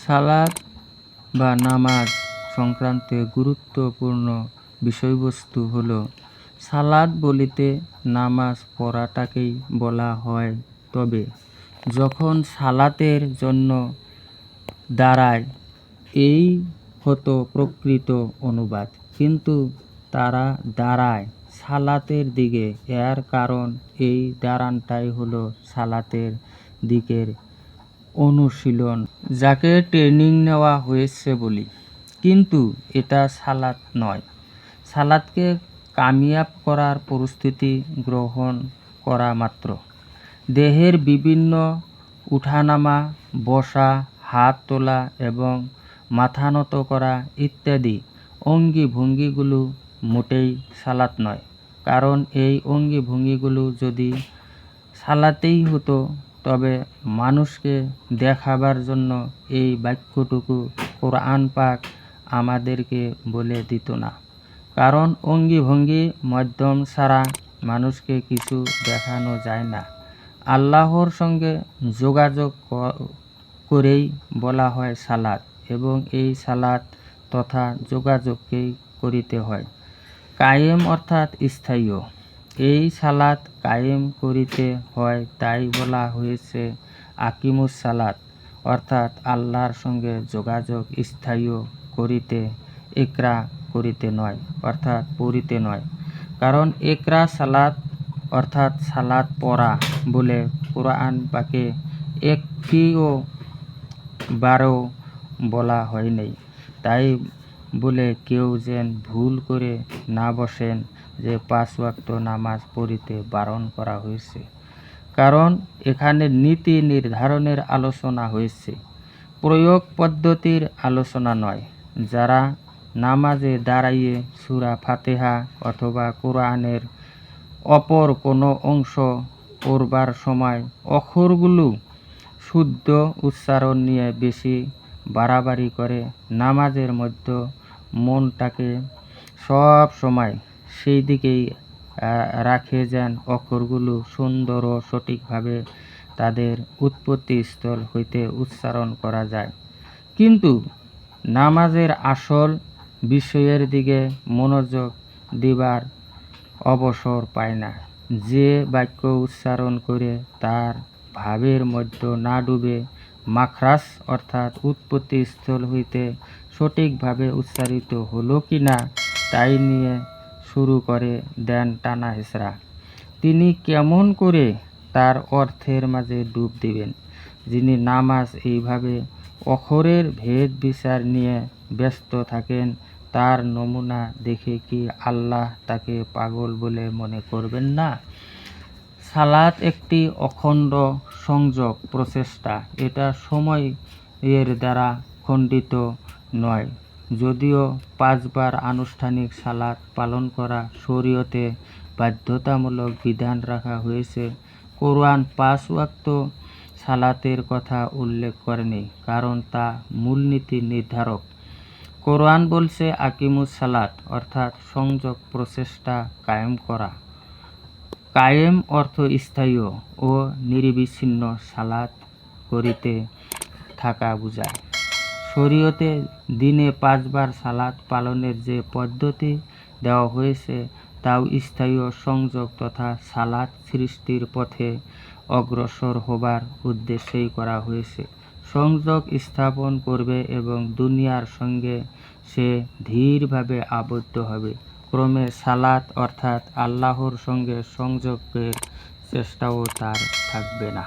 সালাত বা নামাজ সংক্রান্ত গুরুত্বপূর্ণ বিষয়বস্তু হলো, সালাত বলিতে নামাজ পড়াটাকেই বলা হয়। তবে যখন সালাতের জন্য দাঁড়ায়, এই হতো প্রকৃত অনুবাদ, কিন্তু তারা দাঁড়ায় সালাতের দিকে। এর কারণ এই দাঁড়ানটাই হলো সালাতের দিকের অনুশীলন, যাকে ট্রেনিং নেওয়া হয়েছে বলি। কিন্তু এটা সালাত নয়। সালাতকে কামিয়াব করার প্রস্তুতি গ্রহণ করা মাত্র। দেহের বিভিন্ন উঠানামা, বসা, হাত তোলা এবং মাথা নত করা ইত্যাদি অঙ্গি ভঙ্গিগুলো মোটেই সালাত নয়। কারণ এই অঙ্গি ভঙ্গিগুলো যদি সালাতেই হতো, তবে মানুষকে দেখাবার জন্য এই বাক্যটুকু কোরআন পাক আমাদেরকে বলে দিত না। কারণ অঙ্গি ভঙ্গি মাধ্যম ছাড়া মানুষকে কিছু দেখানো যায় না। আল্লাহর সঙ্গে যোগাযোগ করেই বলা হয় সালাত, এবং এই সালাত তথা যোগাযোগকেই করিতে হয় কায়েম অর্থাৎ স্থায়ী। এই সালাত কায়েম করিতে হয়, তাই বলা হয়েছে আকিমুস সালাত, অর্থাৎ আল্লাহর সঙ্গে যোগাযোগ স্থায়ী করিতে, ইকরা করিতে নয়, অর্থাৎ পড়িতে নয়। কারণ ইকরা সালাত অর্থাৎ সালাত পড়া বলে কোরআন পাকে একটিও বারও বলা হয় নাই। তাই বলে কেউ যেন ভুল করে না বসেন যে 5 ওয়াক্ত নামাজ পড়িতে বারণ করা হয়েছে। কারণ এখানে নীতি নির্ধারণের আলোচনা হয়েছে, প্রয়োগ পদ্ধতির আলোচনা নয়। যারা নামাজে দাঁড়াইয়ে সূরা ফাতিহা অথবা কোরআনের অপর কোনো অংশ পড়বার সময় অক্ষরগুলো শুদ্ধ উচ্চারণ নিয়ে বেশি বাড়াবাড়ি করে, নামাজের মধ্যে মনটাকে সব সময় সেই দিকেই রাখে যেন অক্ষরগুলো সুন্দর ও সঠিকভাবে তাদের উৎপত্তিস্থল হইতে উচ্চারণ করা যায়, কিন্তু নামাজের আসল বিষয়ের দিকে মনোযোগ দিবার অবসর পায় না। যে বাক্য উচ্চারণ করে তার ভাবের মধ্যে না ডুবে মাখরাজ অর্থাৎ উৎপত্তিস্থল হইতে সঠিকভাবে উচ্চারিত হলো কি না তাই নিয়ে শুরু করে দেন টানা হেঁচড়া। তিনি কেমন করে তার অর্থের মাঝে ডুব দিবেন? যিনি নামাজ এইভাবে অক্ষরের ভেদ বিচার নিয়ে ব্যস্ত থাকেন, তার নমুনা দেখে কি আল্লাহ তাকে পাগল বলে মনে করবেন না? সালাত একটি অখণ্ড সংযোগ প্রচেষ্টা। এটা সময়ের দ্বারা খণ্ডিত নয়। যদিও 5 বার আনুষ্ঠানিক সালাত পালন করা শরীয়তে বাধ্যতামূলক বিধান রাখা হয়েছে, কোরআন 5 ওয়াক্ত সালাতের কথা উল্লেখ করেনি, কারণ তা মূলনীতি নির্ধারক। কোরআন বলছে আকিমুস সালাত, অর্থাৎ সংযোগ প্রচেষ্টা কায়েম করা। কায়েম অর্থ স্থায়ী ও নিরবিচ্ছিন্ন সালাত করিতে থাকা বুঝায়। শরীয়তে দিনে 5 বার সালাত পালনের যে পদ্ধতি দেওয়া হয়েছে, তাও স্থায়ী সংযোগ তথা সালাত সৃষ্টির পথে অগ্রসর হবার উদ্দেশ্যেই করা হয়েছে। সংযোগ স্থাপন করবে এবং দুনিয়ার সঙ্গে সে ধীরভাবে আবদ্ধ হবে। ক্রমে সালাত অর্থাৎ আল্লাহর সঙ্গে সংযোগের চেষ্টাও তার থাকবে না।